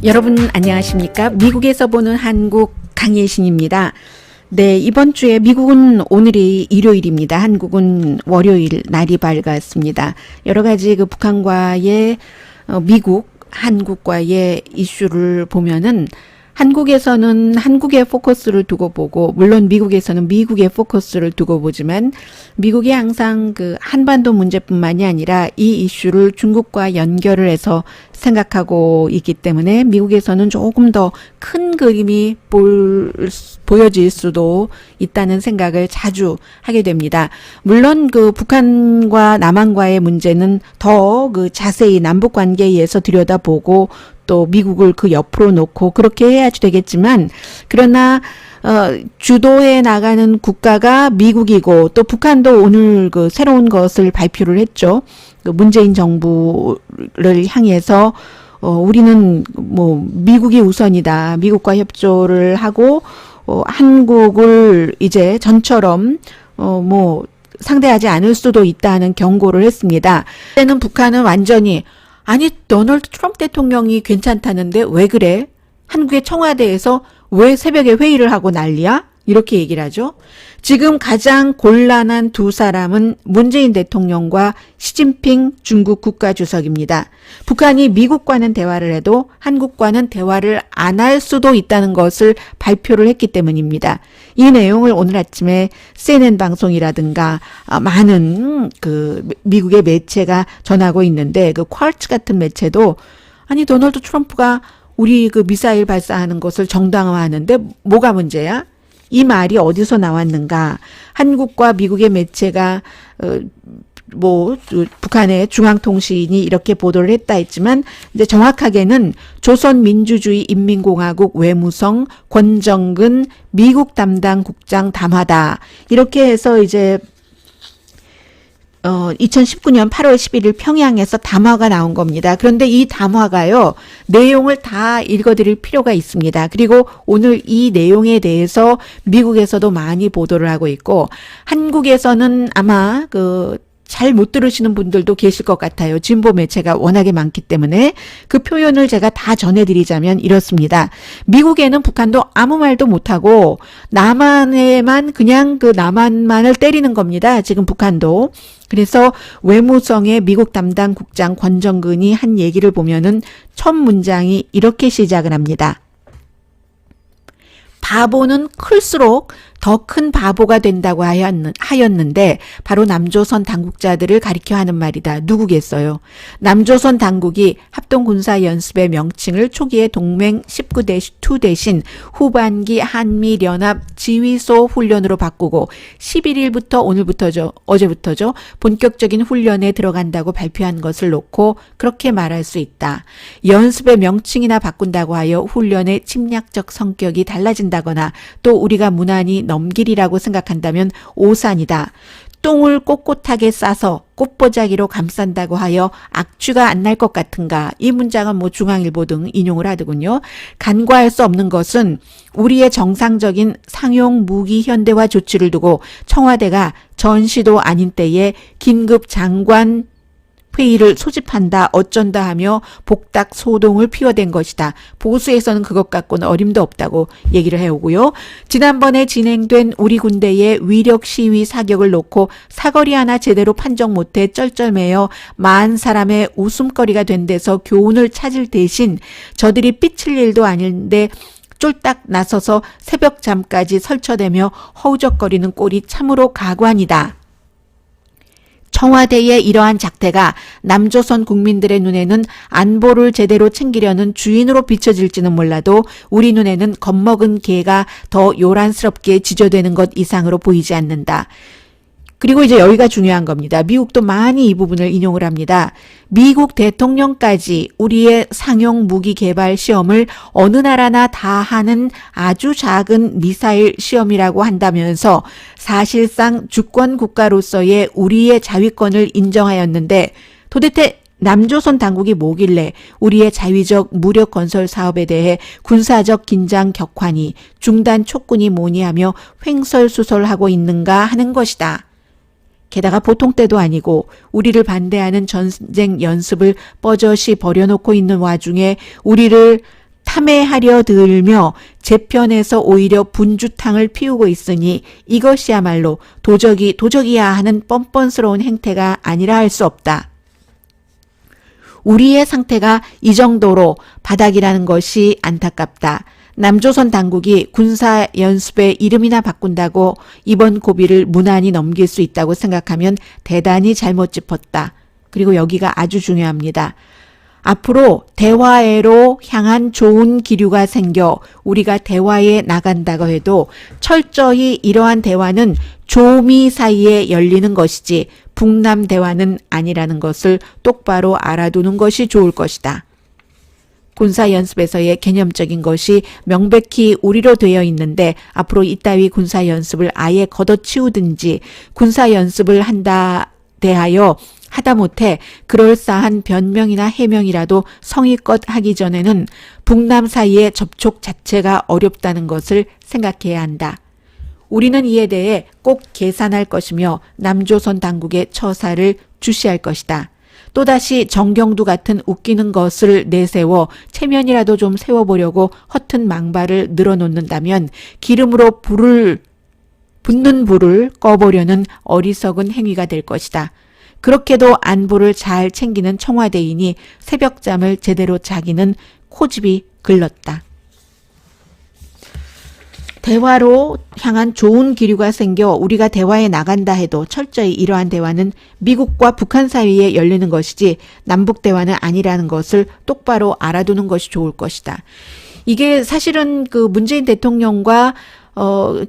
여러분 안녕하십니까? 미국에서 보는 한국 강예신입니다. 네, 이번 주에 미국은 오늘이 일요일입니다. 한국은 월요일 날이 밝았습니다. 여러 가지 북한과의 미국, 한국과의 이슈를 보면은 한국에서는 한국에 포커스를 두고 보고, 물론 미국에서는 미국에 포커스를 두고 보지만, 미국이 항상 한반도 문제뿐만이 아니라 이 이슈를 중국과 연결을 해서 생각하고 있기 때문에 미국에서는 조금 더 큰 그림이 보여질 수도 있다는 생각을 자주 하게 됩니다. 물론 북한과 남한과의 문제는 더 자세히 남북 관계에 의해서 들여다보고 또 미국을 옆으로 놓고 그렇게 해야지 되겠지만, 그러나 주도해 나가는 국가가 미국이고, 또 북한도 오늘 새로운 것을 발표를 했죠. 문재인 정부를 향해서 우리는 미국이 우선이다. 미국과 협조를 하고 한국을 이제 전처럼 상대하지 않을 수도 있다는 경고를 했습니다. 그때는 북한은 완전히 아니 도널드 트럼프 대통령이 괜찮다는데 왜 그래? 한국의 청와대에서 왜 새벽에 회의를 하고 난리야? 이렇게 얘기를 하죠. 지금 가장 곤란한 두 사람은 문재인 대통령과 시진핑 중국 국가주석입니다. 북한이 미국과는 대화를 해도 한국과는 대화를 안 할 수도 있다는 것을 발표를 했기 때문입니다. 이 내용을 오늘 아침에 CNN 방송이라든가 많은 미국의 매체가 전하고 있는데, 쿼츠 같은 매체도 아니 도널드 트럼프가 우리 미사일 발사하는 것을 정당화하는데 뭐가 문제야? 이 말이 어디서 나왔는가? 한국과 미국의 매체가 북한의 중앙통신이 이렇게 보도를 했다 했지만, 이제 정확하게는 조선민주주의인민공화국 외무성 권정근 미국 담당 국장 담화다. 이렇게 해서 이제 2019년 8월 11일 평양에서 담화가 나온 겁니다. 그런데 이 담화가요, 내용을 다 읽어드릴 필요가 있습니다. 그리고 오늘 이 내용에 대해서 미국에서도 많이 보도를 하고 있고, 한국에서는 아마 잘 못 들으시는 분들도 계실 것 같아요. 진보 매체가 워낙에 많기 때문에. 그 표현을 제가 다 전해드리자면 이렇습니다. 미국에는 북한도 아무 말도 못하고 남한에만 그냥 남한만을 때리는 겁니다. 지금 북한도. 그래서 외무성의 미국 담당 국장 권정근이 한 얘기를 보면은 첫 문장이 이렇게 시작을 합니다. 바보는 클수록 더 큰 바보가 된다고 하였는데 바로 남조선 당국자들을 가리켜 하는 말이다. 누구겠어요? 남조선 당국이 합동군사연습의 명칭을 초기에 동맹 19-2 대신 후반기 한미연합 지휘소 훈련으로 바꾸고 11일부터 어제부터죠. 본격적인 훈련에 들어간다고 발표한 것을 놓고 그렇게 말할 수 있다. 연습의 명칭이나 바꾼다고 하여 훈련의 침략적 성격이 달라진다거나 또 우리가 무난히 넘기리라고 생각한다면 오산이다. 똥을 꼿꼿하게 싸서 꽃보자기로 감싼다고 하여 악취가 안 날 것 같은가. 이 문장은 중앙일보 등 인용을 하더군요. 간과할 수 없는 것은 우리의 정상적인 상용 무기 현대화 조치를 두고 청와대가 전시도 아닌 때에 긴급 장관 회의를 소집한다 어쩐다 하며 복닥 소동을 피워댄 것이다. 보수에서는 그것 갖고는 어림도 없다고 얘기를 해오고요. 지난번에 진행된 우리 군대의 위력 시위 사격을 놓고 사거리 하나 제대로 판정 못해 쩔쩔매어 만 사람의 웃음거리가 된 데서 교훈을 찾을 대신 저들이 삐칠 일도 아닌데 쫄딱 나서서 새벽잠까지 설쳐대며 허우적거리는 꼴이 참으로 가관이다. 청와대의 이러한 작태가 남조선 국민들의 눈에는 안보를 제대로 챙기려는 주인으로 비춰질지는 몰라도 우리 눈에는 겁먹은 개가 더 요란스럽게 지저대는 것 이상으로 보이지 않는다. 그리고 이제 여기가 중요한 겁니다. 미국도 많이 이 부분을 인용을 합니다. 미국 대통령까지 우리의 상용 무기 개발 시험을 어느 나라나 다 하는 아주 작은 미사일 시험이라고 한다면서 사실상 주권 국가로서의 우리의 자위권을 인정하였는데, 도대체 남조선 당국이 뭐길래 우리의 자위적 무력 건설 사업에 대해 군사적 긴장 격환이 중단 촉군이 뭐니 하며 횡설수설하고 있는가 하는 것이다. 게다가 보통 때도 아니고 우리를 반대하는 전쟁 연습을 뻐젓이 버려놓고 있는 와중에 우리를 탐해하려 들며 재편에서 오히려 분주탕을 피우고 있으니 이것이야말로 도적이야 하는 뻔뻔스러운 행태가 아니라 할 수 없다. 우리의 상태가 이 정도로 바닥이라는 것이 안타깝다. 남조선 당국이 군사 연습의 이름이나 바꾼다고 이번 고비를 무난히 넘길 수 있다고 생각하면 대단히 잘못 짚었다. 그리고 여기가 아주 중요합니다. 앞으로 대화해로 향한 좋은 기류가 생겨 우리가 대화에 나간다고 해도 철저히 이러한 대화는 조미 사이에 열리는 것이지 북남 대화는 아니라는 것을 똑바로 알아두는 것이 좋을 것이다. 군사연습에서의 개념적인 것이 명백히 우리로 되어 있는데 앞으로 이따위 군사연습을 아예 걷어치우든지 군사연습을 한다 대하여 하다못해 그럴싸한 변명이나 해명이라도 성의껏 하기 전에는 북남 사이의 접촉 자체가 어렵다는 것을 생각해야 한다. 우리는 이에 대해 꼭 계산할 것이며 남조선 당국의 처사를 주시할 것이다. 또다시 정경두 같은 웃기는 것을 내세워 체면이라도 좀 세워보려고 허튼 망발을 늘어놓는다면 기름으로 붙는 불을 꺼보려는 어리석은 행위가 될 것이다. 그렇게도 안보를 잘 챙기는 청와대인이 새벽잠을 제대로 자기는 코집이 글렀다. 대화로 향한 좋은 기류가 생겨 우리가 대화에 나간다 해도 철저히 이러한 대화는 미국과 북한 사이에 열리는 것이지 남북 대화는 아니라는 것을 똑바로 알아두는 것이 좋을 것이다. 이게 사실은 그 문재인 대통령과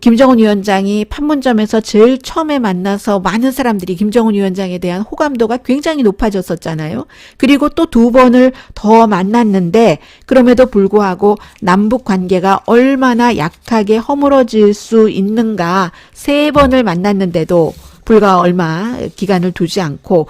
김정은 위원장이 판문점에서 제일 처음에 만나서 많은 사람들이 김정은 위원장에 대한 호감도가 굉장히 높아졌었잖아요. 그리고 또 2번을 더 만났는데 그럼에도 불구하고 남북 관계가 얼마나 약하게 허물어질 수 있는가 3번을 만났는데도 불과 얼마 기간을 두지 않고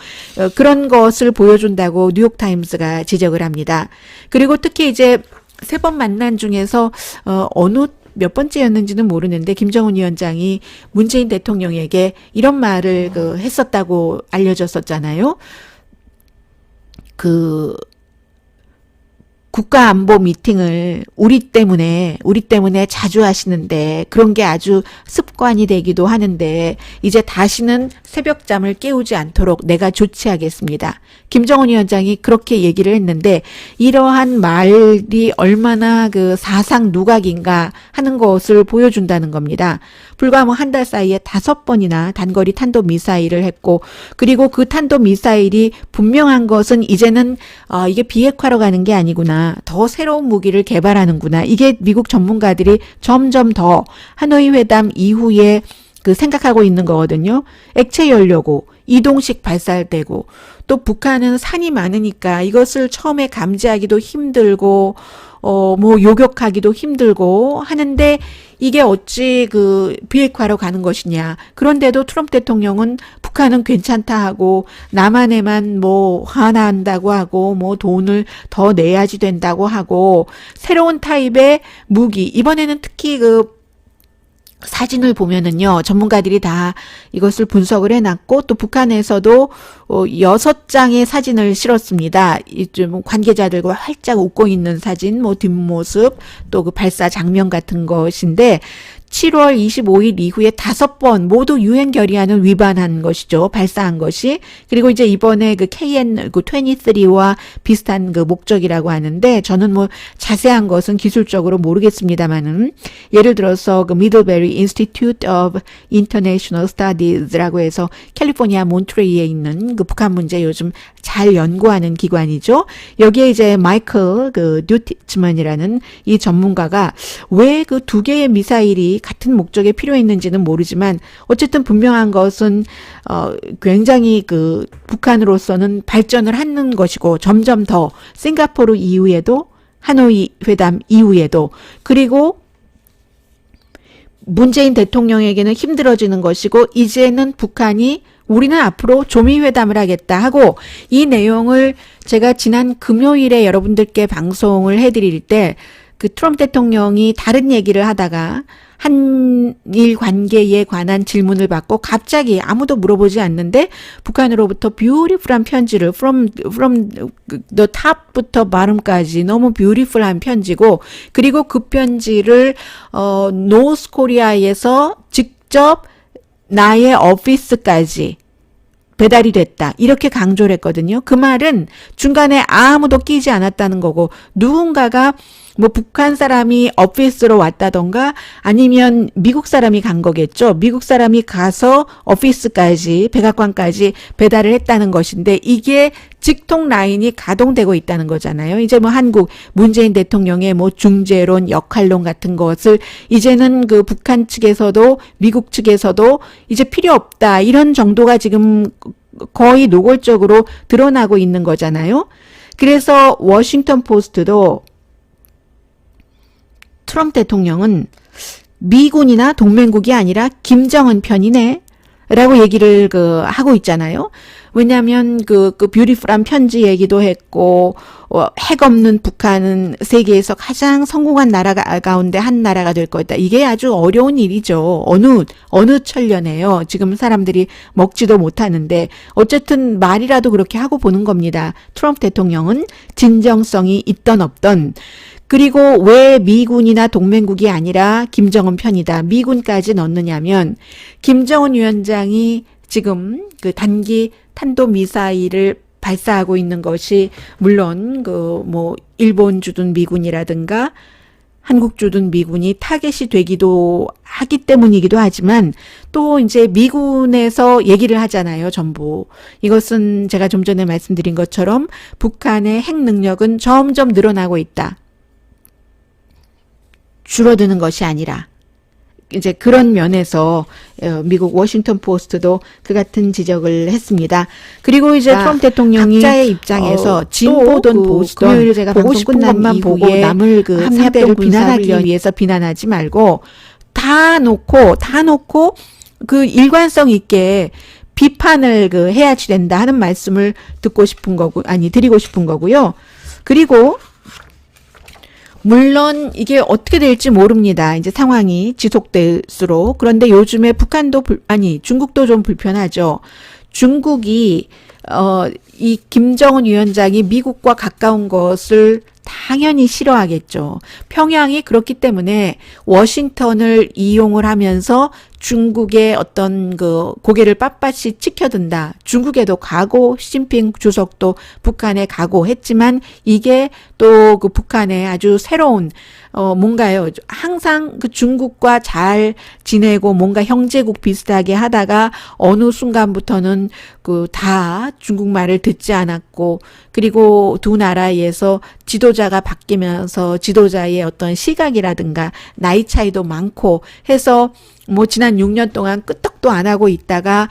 그런 것을 보여준다고 뉴욕타임스가 지적을 합니다. 그리고 특히 이제 3번 만난 중에서 어느 몇 번째였는지는 모르는데 김정은 위원장이 문재인 대통령에게 이런 말을 했었다고 알려졌었잖아요. 국가안보 미팅을 우리 때문에 자주 하시는데 그런 게 아주 습관이 되기도 하는데 이제 다시는 새벽잠을 깨우지 않도록 내가 조치하겠습니다. 김정은 위원장이 그렇게 얘기를 했는데 이러한 말이 얼마나 사상 누각인가 하는 것을 보여준다는 겁니다. 불과 한 달 사이에 5번이나 단거리 탄도미사일을 했고 그리고 그 탄도미사일이 분명한 것은 이제는 이게 비핵화로 가는 게 아니구나. 더 새로운 무기를 개발하는구나. 이게 미국 전문가들이 점점 더 하노이 회담 이후에 생각하고 있는 거거든요. 액체 연료고 이동식 발사되고 또 북한은 산이 많으니까 이것을 처음에 감지하기도 힘들고 요격하기도 힘들고 하는데 이게 어찌 비핵화로 가는 것이냐. 그런데도 트럼프 대통령은 북한은 괜찮다 하고 남한에만 화난다고 하고 돈을 더 내야지 된다고 하고 새로운 타입의 무기 이번에는 특히 사진을 보면은요, 전문가들이 다 이것을 분석을 해놨고, 또 북한에서도 6장의 사진을 실었습니다. 좀 관계자들과 활짝 웃고 있는 사진, 뒷모습, 또 발사 장면 같은 것인데, 7월 25일 이후에 5번 모두 유엔 결의안을 위반한 것이죠. 발사한 것이. 그리고 이제 이번에 KN-23와 비슷한 목적이라고 하는데 저는 자세한 것은 기술적으로 모르겠습니다만은 예를 들어서 미들베리 Institute of International Studies라고 해서 캘리포니아 몬트레이에 있는 북한 문제 요즘 잘 연구하는 기관이죠. 여기에 이제 마이클 뉴티츠먼이라는 이 전문가가 왜 2개의 미사일이 같은 목적에 필요했는지는 모르지만 어쨌든 분명한 것은 굉장히 북한으로서는 발전을 하는 것이고 점점 더 싱가포르 이후에도 하노이 회담 이후에도 그리고 문재인 대통령에게는 힘들어지는 것이고 이제는 북한이 우리는 앞으로 조미회담을 하겠다 하고 이 내용을 제가 지난 금요일에 여러분들께 방송을 해드릴 때 그 트럼프 대통령이 다른 얘기를 하다가 한일 관계에 관한 질문을 받고 갑자기 아무도 물어보지 않는데 북한으로부터 뷰티풀한 편지를 from the top부터 bottom까지 너무 뷰티풀한 편지고, 그리고 그 편지를 노스 코리아에서 직접 나의 오피스까지 배달이 됐다, 이렇게 강조를 했거든요. 그 말은 중간에 아무도 끼지 않았다는 거고, 누군가가 뭐 북한 사람이 오피스로 왔다던가 아니면 미국 사람이 간 거겠죠. 미국 사람이 가서 오피스까지, 백악관까지 배달을 했다는 것인데, 이게 직통 라인이 가동되고 있다는 거잖아요. 이제 뭐 한국 문재인 대통령의 뭐 중재론, 역할론 같은 것을 이제는 그 북한 측에서도 미국 측에서도 이제 필요 없다, 이런 정도가 지금 거의 노골적으로 드러나고 있는 거잖아요. 그래서 워싱턴 포스트도 트럼프 대통령은 미군이나 동맹국이 아니라 김정은 편이네 라고 얘기를 하고 있잖아요. 왜냐하면 그 뷰티풀한 편지 얘기도 했고, 핵 없는 북한은 세계에서 가장 성공한 나라 가운데 한 나라가 될 거다. 이게 아주 어려운 일이죠. 어느 천년에요. 지금 사람들이 먹지도 못하는데, 어쨌든 말이라도 그렇게 하고 보는 겁니다. 트럼프 대통령은 진정성이 있던 없던. 그리고 왜 미군이나 동맹국이 아니라 김정은 편이다, 미군까지 넣느냐면, 김정은 위원장이 지금 그 단기 탄도미사일을 발사하고 있는 것이 물론 뭐 일본 주둔 미군이라든가 한국 주둔 미군이 타겟이 되기도 하기 때문이기도 하지만, 또 이제 미군에서 얘기를 하잖아요, 전부. 이것은 제가 좀 전에 말씀드린 것처럼 북한의 핵 능력은 점점 늘어나고 있다, 줄어드는 것이 아니라. 이제 그런 면에서 미국 워싱턴 포스트도 그 같은 지적을 했습니다. 그리고 이제 트럼프 대통령이 각자의 입장에서 진보든 보수든 금요일에 제가 보고 싶은 것만 보고 남을 그 상대를 비난하기 위해서 비난하지 말고 다 놓고 그 일관성 있게 비판을 해야지 된다 하는 말씀을 드리고 싶은 거고요. 그리고 물론 이게 어떻게 될지 모릅니다. 이제 상황이 지속될수록. 그런데 요즘에 중국도 좀 불편하죠. 중국이 이 김정은 위원장이 미국과 가까운 것을 당연히 싫어하겠죠. 평양이 그렇기 때문에 워싱턴을 이용을 하면서 중국의 어떤 그 고개를 빳빳이 치켜든다. 중국에도 가고 시진핑 주석도 북한에 가고 했지만, 이게 또 그 북한의 아주 새로운 뭔가요. 항상 그 중국과 잘 지내고 뭔가 형제국 비슷하게 하다가 어느 순간부터는 다 중국말을 듣지 않았고, 그리고 두 나라에서 지도자가 바뀌면서 지도자의 어떤 시각이라든가 나이 차이도 많고 해서 뭐 지난 6년 동안 끄떡도 안 하고 있다가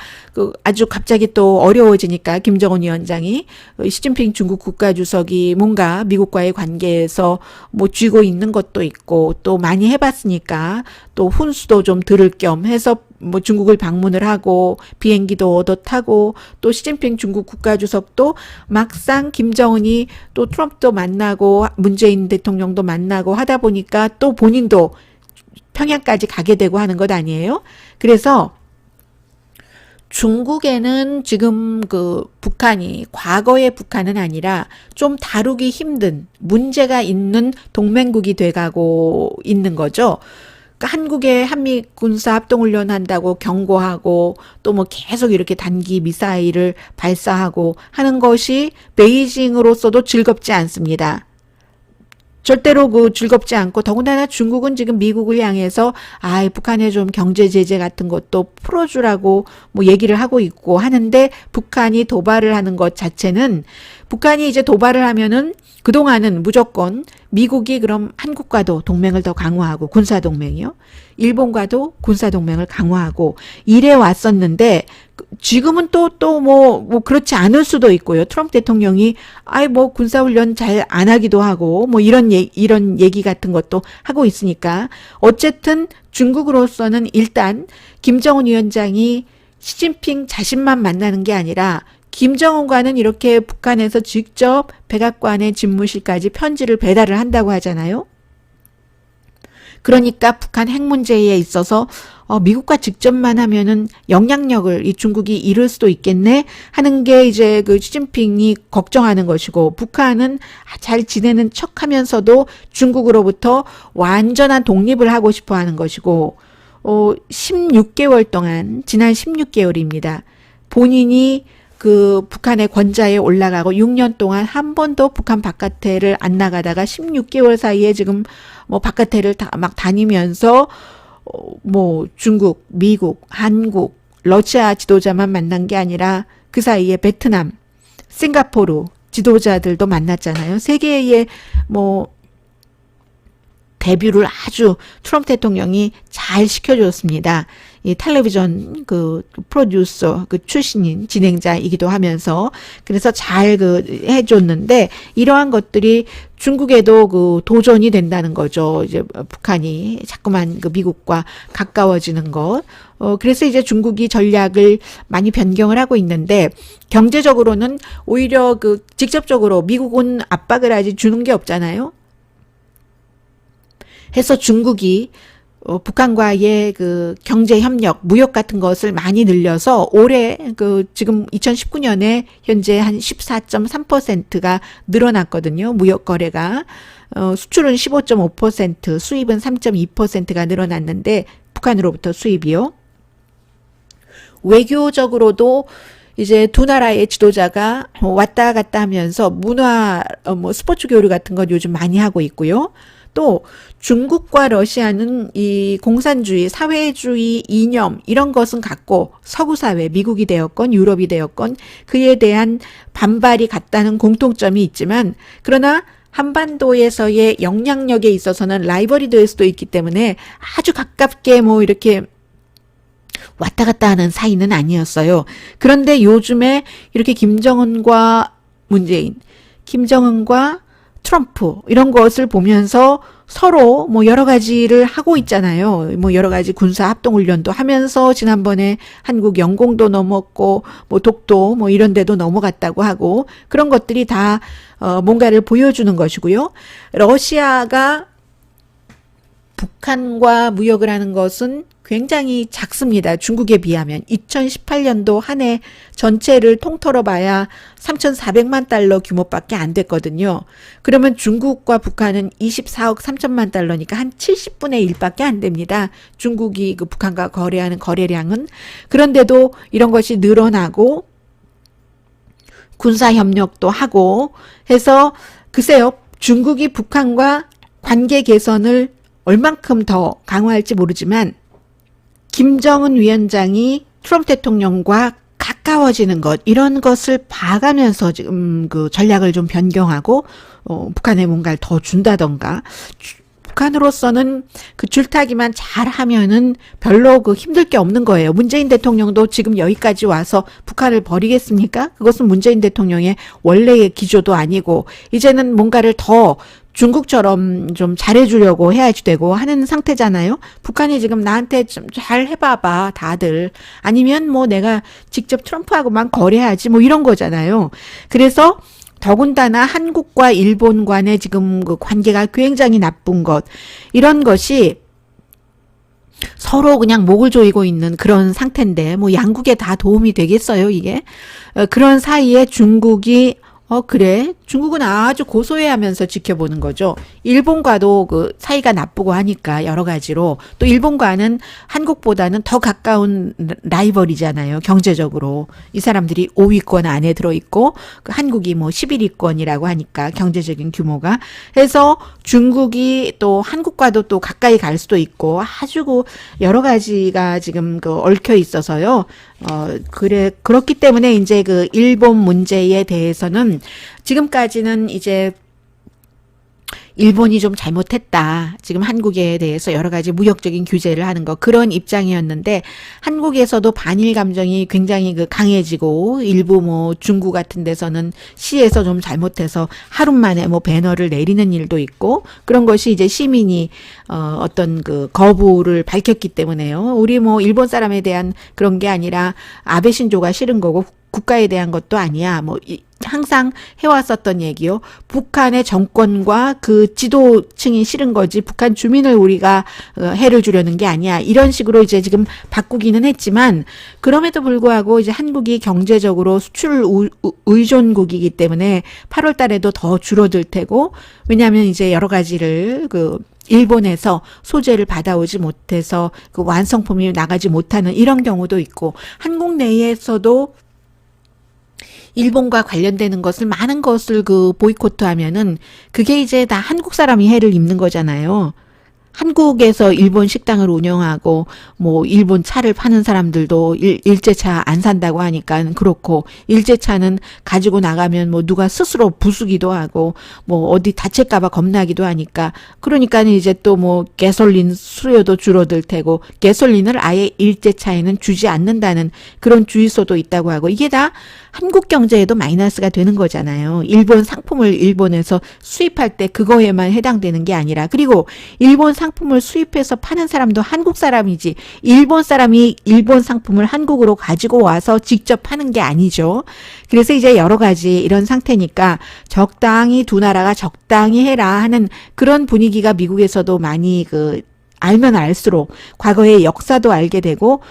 아주 갑자기 또 어려워지니까 김정은 위원장이 시진핑 중국 국가주석이 뭔가 미국과의 관계에서 뭐 쥐고 있는 것도 있고, 또 많이 해봤으니까 또 훈수도 좀 들을 겸 해서 뭐 중국을 방문을 하고 비행기도 얻어 타고, 또 시진핑 중국 국가주석도 막상 김정은이 또 트럼프도 만나고 문재인 대통령도 만나고 하다 보니까 또 본인도 평양까지 가게 되고 하는 것 아니에요? 그래서 중국에는 지금 북한이 과거의 북한은 아니라 좀 다루기 힘든 문제가 있는 동맹국이 돼가고 있는 거죠. 그러니까 한국에 한미 군사 합동훈련 한다고 경고하고 또 뭐 계속 이렇게 단기 미사일을 발사하고 하는 것이 베이징으로서도 즐겁지 않습니다. 절대로 즐겁지 않고, 더군다나 중국은 지금 미국을 향해서 북한에 좀 경제 제재 같은 것도 풀어주라고 뭐 얘기를 하고 있고 하는데, 북한이 도발을 하는 것 자체는, 북한이 이제 도발을 하면은 그동안은 무조건 미국이 그럼 한국과도 동맹을 더 강화하고, 군사동맹이요. 일본과도 군사동맹을 강화하고 이래 왔었는데, 지금은 또 뭐 그렇지 않을 수도 있고요. 트럼프 대통령이 뭐 군사훈련 잘 안 하기도 하고 뭐 이런 얘기 같은 것도 하고 있으니까, 어쨌든 중국으로서는 일단 김정은 위원장이 시진핑 자신만 만나는 게 아니라 김정은과는 이렇게 북한에서 직접 백악관의 집무실까지 편지를 배달을 한다고 하잖아요. 그러니까 북한 핵 문제에 있어서 미국과 직접만 하면은 영향력을 이 중국이 잃을 수도 있겠네 하는 게 이제 그 시진핑이 걱정하는 것이고, 북한은 잘 지내는 척하면서도 중국으로부터 완전한 독립을 하고 싶어 하는 것이고, 16개월 동안, 지난 16개월입니다. 본인이 그 북한의 권좌에 올라가고 6년 동안 한 번도 북한 바깥에를 안 나가다가 16개월 사이에 지금 뭐 바깥에를 막 다니면서 뭐 중국, 미국, 한국, 러시아 지도자만 만난 게 아니라 그 사이에 베트남, 싱가포르 지도자들도 만났잖아요. 세계의 뭐 데뷔를 아주 트럼프 대통령이 잘 시켜줬습니다. 이 텔레비전 그 프로듀서 그 출신인 진행자이기도 하면서, 그래서 잘 그 해줬는데, 이러한 것들이 중국에도 그 도전이 된다는 거죠. 이제 북한이 자꾸만 그 미국과 가까워지는 것. 그래서 이제 중국이 전략을 많이 변경을 하고 있는데, 경제적으로는 오히려 그 직접적으로 미국은 압박을 아직 주는 게 없잖아요. 해서 중국이 북한과의 그 경제 협력, 무역 같은 것을 많이 늘려서 올해 그 지금 2019년에 현재 한 14.3%가 늘어났거든요. 무역 거래가. 수출은 15.5%, 수입은 3.2%가 늘어났는데, 북한으로부터 수입이요. 외교적으로도 이제 두 나라의 지도자가 왔다 갔다 하면서 문화, 뭐 스포츠 교류 같은 것 요즘 많이 하고 있고요. 또 중국과 러시아는 이 공산주의, 사회주의 이념 이런 것은 갖고, 서구 사회, 미국이 되었건 유럽이 되었건 그에 대한 반발이 같다는 공통점이 있지만, 그러나 한반도에서의 영향력에 있어서는 라이벌이 될 수도 있기 때문에 아주 가깝게 뭐 이렇게 왔다 갔다 하는 사이는 아니었어요. 그런데 요즘에 이렇게 김정은과 문재인, 김정은과 트럼프 이런 것을 보면서 서로 뭐 여러 가지를 하고 있잖아요. 뭐 여러 가지 군사 합동 훈련도 하면서 지난번에 한국 영공도 넘었고 뭐 독도 뭐 이런 데도 넘어갔다고 하고, 그런 것들이 다 뭔가를 보여주는 것이고요. 러시아가 북한과 무역을 하는 것은 굉장히 작습니다. 중국에 비하면. 2018년도 한 해 전체를 통틀어 봐야 3,400만 달러 규모밖에 안 됐거든요. 그러면 중국과 북한은 24억 3천만 달러니까 한 70분의 1밖에 안 됩니다. 중국이 그 북한과 거래하는 거래량은. 그런데도 이런 것이 늘어나고 군사 협력도 하고 해서, 글쎄요, 중국이 북한과 관계 개선을 얼만큼 더 강화할지 모르지만, 김정은 위원장이 트럼프 대통령과 가까워지는 것, 이런 것을 봐가면서 지금 그 전략을 좀 변경하고 북한에 뭔가를 더 준다던가, 북한으로서는 그 줄타기만 잘 하면은 별로 그 힘들 게 없는 거예요. 문재인 대통령도 지금 여기까지 와서 북한을 버리겠습니까? 그것은 문재인 대통령의 원래의 기조도 아니고, 이제는 뭔가를 더 중국처럼 좀 잘해주려고 해야지 되고 하는 상태잖아요. 북한이 지금 나한테 좀 잘 해봐봐, 다들. 아니면 뭐 내가 직접 트럼프하고만 거래하지, 뭐 이런 거잖아요. 그래서 더군다나 한국과 일본 간의 지금 그 관계가 굉장히 나쁜 것, 이런 것이 서로 그냥 목을 조이고 있는 그런 상태인데, 뭐 양국에 다 도움이 되겠어요, 이게? 그런 사이에 중국이 그래? 중국은 아주 고소해하면서 지켜보는 거죠. 일본과도 그 사이가 나쁘고 하니까 여러 가지로. 또 일본과는 한국보다는 더 가까운 라이벌이잖아요. 경제적으로. 이 사람들이 5위권 안에 들어있고, 그 한국이 뭐 11위권이라고 하니까 경제적인 규모가. 해서 중국이 또 한국과도 또 가까이 갈 수도 있고, 아주 그 여러 가지가 지금 그 얽혀 있어서요. 그렇기 때문에 이제 그 일본 문제에 대해서는 지금까지는 이제 일본이 좀 잘못했다. 지금 한국에 대해서 여러 가지 무역적인 규제를 하는 거, 그런 입장이었는데, 한국에서도 반일 감정이 굉장히 그 강해지고, 일부 뭐 중국 같은 데서는 시에서 좀 잘못해서 하루 만에 뭐 배너를 내리는 일도 있고, 그런 것이 이제 시민이 어떤 그 거부를 밝혔기 때문에요. 우리 뭐 일본 사람에 대한 그런 게 아니라 아베 신조가 싫은 거고, 국가에 대한 것도 아니야. 항상 해왔었던 얘기요. 북한의 정권과 그 지도층이 싫은 거지 북한 주민을 우리가 해를 주려는 게 아니야. 이런 식으로 이제 지금 바꾸기는 했지만 그럼에도 불구하고 이제 한국이 경제적으로 수출 의존국이기 때문에 8월 달에도 더 줄어들 테고 왜냐하면 이제 여러 가지를 일본에서 소재를 받아오지 못해서 그 완성품이 나가지 못하는 이런 경우도 있고 한국 내에서도 일본과 관련되는 것을 많은 것을 보이콧하면은 그게 이제 다 한국 사람이 해를 입는 거잖아요. 한국에서 일본 식당을 운영하고 일본 차를 파는 사람들도 일제차 안 산다고 하니까 그렇고 일제차는 가지고 나가면 누가 스스로 부수기도 하고 어디 다칠까 봐 겁나기도 하니까 그러니까 이제 또 가솔린 수요도 줄어들 테고 가솔린을 아예 일제차에는 주지 않는다는 그런 주의소도 있다고 하고 이게 다 한국 경제에도 마이너스가 되는 거잖아요. 일본 상품을 일본에서 수입할 때 그거에만 해당되는 게 아니라 그리고 일본 상품을 수입해서 파는 사람도 한국 사람이지 일본 사람이 일본 상품을 한국으로 가지고 와서 직접 파는 게 아니죠. 그래서 이제 여러 가지 이런 상태니까 적당히 두 나라가 적당히 해라 하는 그런 분위기가 미국에서도 많이 알면 알수록 과거의 역사도 알게 되고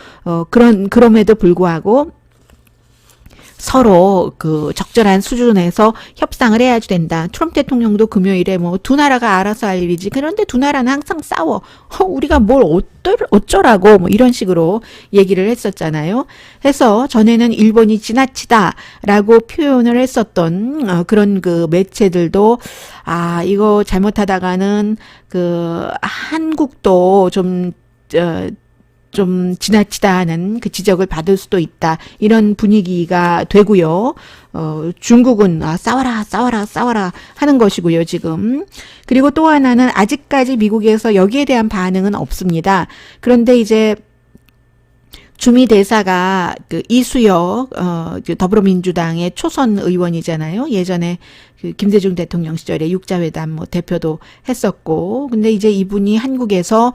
그럼에도 불구하고 서로 적절한 수준에서 협상을 해야지 된다. 트럼프 대통령도 금요일에 두 나라가 알아서 할 일이지. 그런데 두 나라는 항상 싸워. 우리가 뭘 어쩌라고 이런 식으로 얘기를 했었잖아요. 해서 전에는 일본이 지나치다라고 표현을 했었던 그런 매체들도 이거 잘못하다가는 한국도 좀 지나치다 하는 지적을 받을 수도 있다. 이런 분위기가 되고요. 중국은 싸워라 하는 것이고요, 지금. 그리고 또 하나는 아직까지 미국에서 여기에 대한 반응은 없습니다. 그런데 이제 주미 대사가 이수혁 더불어민주당의 초선 의원이잖아요. 예전에 김대중 대통령 시절에 육자회담 대표도 했었고, 근데 이제 이분이 한국에서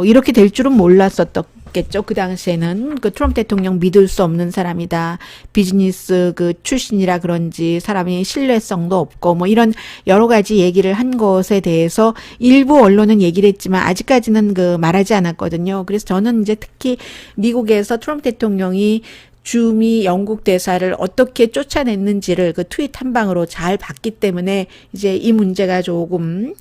이렇게 될 줄은 몰랐었겠죠. 그 당시에는 트럼프 대통령 믿을 수 없는 사람이다. 비즈니스 출신이라 그런지 사람이 신뢰성도 없고 이런 여러 가지 얘기를 한 것에 대해서 일부 언론은 얘기를 했지만 아직까지는 말하지 않았거든요. 그래서 저는 이제 특히 미국에서 트럼프 대통령이 주미 영국 대사를 어떻게 쫓아냈는지를 트윗 한 방으로 잘 봤기 때문에 이제 이 문제가 조금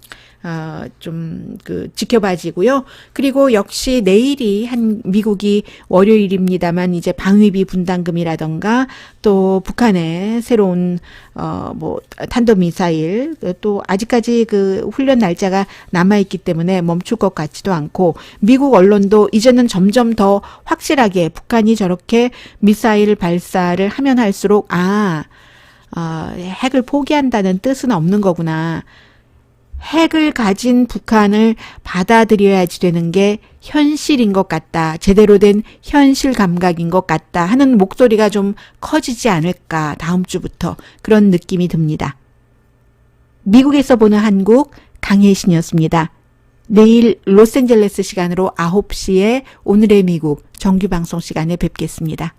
좀 지켜봐지고요. 그리고 역시 내일이 미국이 월요일입니다만 이제 방위비 분담금이라던가 또 북한의 새로운 탄도미사일 또 아직까지 훈련 날짜가 남아있기 때문에 멈출 것 같지도 않고 미국 언론도 이제는 점점 더 확실하게 북한이 저렇게 미사일 발사를 하면 할수록 핵을 포기한다는 뜻은 없는 거구나. 핵을 가진 북한을 받아들여야지 되는 게 현실인 것 같다. 제대로 된 현실 감각인 것 같다 하는 목소리가 좀 커지지 않을까. 다음 주부터 그런 느낌이 듭니다. 미국에서 보는 한국 강혜신이었습니다. 내일 로스앤젤레스 시간으로 9시에 오늘의 미국 정규 방송 시간에 뵙겠습니다.